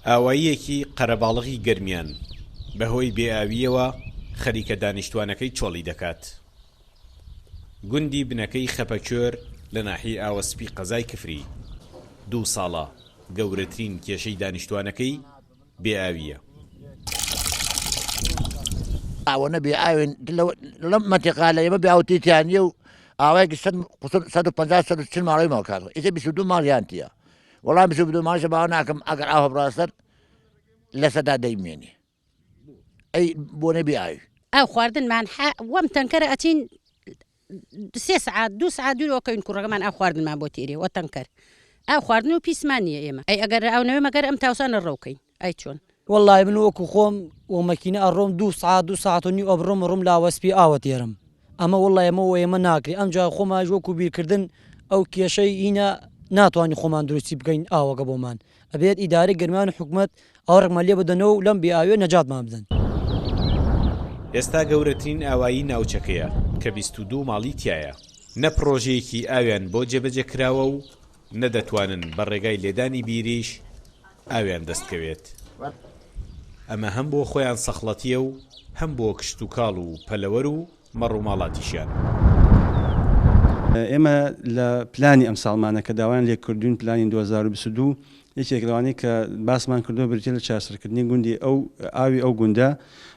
ئاواییەکی قەرەباڵغی گەرمیان بەهۆی بێئاویەوە خەریکە دانیشتوانەکەی چۆڵی دەکات. گوندی بنەکەی خەپەکوێر لە ناحیە ئاوەسپی قەزای کفری 2 ساڵە گەورەترین کێشەی دانیشتوانەکەی بێئاویە. ئەوەنە بێئاوێن لەم مەنتیقا لە ئێمە بێئاوتیتیانیە و ئاوایەکی 150 ماڵی ماڵکات ئیتر 22 ماڵیانتیە. وەڵام 22 ماڵیش باوە ناکەم ئەگەر ئاوە بڕاستەر لە سەدا دەیمێنی ئەی بۆنە بێئاوی. ئەو خواردنمان وەم تەنکەرە ئەچین 3 ساعات 2 ساعات دوورەوەکەین کوڕەکەمان ئەو خواردنمان بۆ تێرێ وە تەنکەر ئەو خواردن و پیسمان نییە ئێمە ئەی ئەگەر ئەوەوە مەگەر ئەم تاوسانە ڕەوکەین ئەی چۆن والله من وەکو خۆم و مەکینە ئەڕۆم 2 ساعت و نیو ئەبڕۆم ڕوم لاوەسپی ئاوە تێرم ئەمە والله ئێمە ناکری ئەم جا خۆمان وەکو بیرکردن ئەو کێشەی هینە ناتوانانی خۆمان دروستی بکەین ئاوەکە بۆمان ئەبێت ئیدارەی گەرمیان و حکوومەت ئەو ڕقمە لێ بدەنەوە و لەم بێئاویە نەجاتمان بدەن. ئێستا گەورەترین ئاوایی ناوچەکەیە کە 22 ماڵی تایە. نە پرۆژەیەکی ئاویان بۆ جێبەجێ کراوە و نەدەتوانن بە ڕێگای لێدانی بیریش ئاویان دەستکەوێت. ئەمە هەم بۆ خۆیان سەخڵەتیە و هەم بۆ کشت و کاڵ و پەلەوەر و مەڕووماڵاتیشیان. ئێمە لە پلانی ئەم ساڵمانە کە داوایان لێکردوون پلانی 2022 یەکێک لەوانەیە کە باسمان کردو بریتە لە چارسەرکردنی گوندی ئاوی ئەو گوندە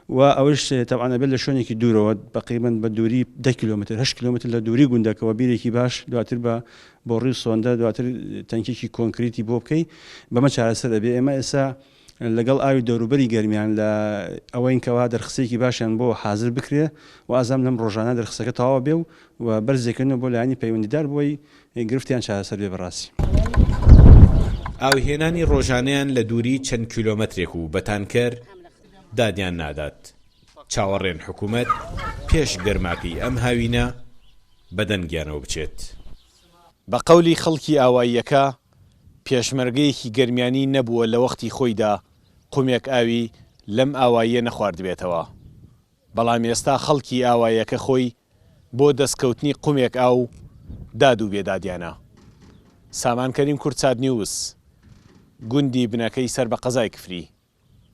و ئەوش تەبعانە بێت لە شوێنێکی دوورەوە بەقریبەن بە دووری 10 کیلومتر 8 کیلومتر لە دووری گوندەکەەوە بیرێکی باش دواتر بۆ ڕووی سۆندە دواتر تەنکێکی کۆنکریتی بۆ بکەی بەمە چارەسەر دەبێ. ئێمە ئێستا لەگەڵ ئاوی دەوروبەری گەرمیان لە ئەوەین کەوا دەرخسێکی باشیان بۆ حاضر بکرێ و ئازام لەم ڕۆژانە دەرخسەکە تەواو بێ و بەرزێکردنەوە بۆ لایانی پەیوەندیدار بۆی گرفتیان چارەسەر بێ بەڕاستی. ئاوهێنانی ڕۆژانەیان لە دووری چەند کیلۆمەترێک و بە تانکەر دادیان نادات. چاوەڕێن حکوومەت پێش گەرماکەی ئەم هاوینە بەدەنگیانەوە بچێت. بە قەولی خەڵکی ئاواییەکە پێشمەرگەیەکی گەرمیانی نەبووە لە وەختی خۆیدا قومێک ئاوی لەم ئاواییە نەخواردبێتەوە. بەڵام ئێستا خەڵکی ئاواییەکە خۆی بۆ دەستکەوتنی قومێک ئاو داد و بێدادیانە. سامانکەریم کورد چاد نیوز گوندی بنەکەی سەر بە قەزای کفری